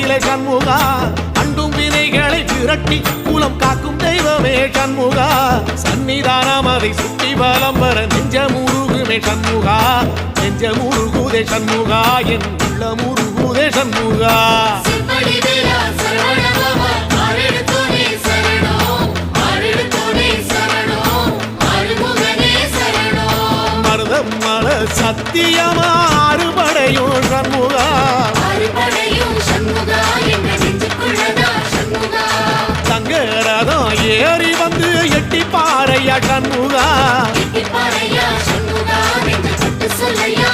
வேலை சண்முகா, அண்டும் வினைகளை விரட்டி குலம் காக்கும் தெய்வமே சண்முகா, சன்னிதானம் அதை சுற்றி வலம் வர நெஞ்சமுருகுமே சண்முகா, நெஞ்சமுருகுதே சண்முகா, என் உள்ளமுருகுதே சண்முகா. மருதம் மல சத்தியமா அறுபடையும் சண்முகா, தங்கரதம் ஏறி வந்து எட்டி பாறையா சண்முகா, சொல்லையா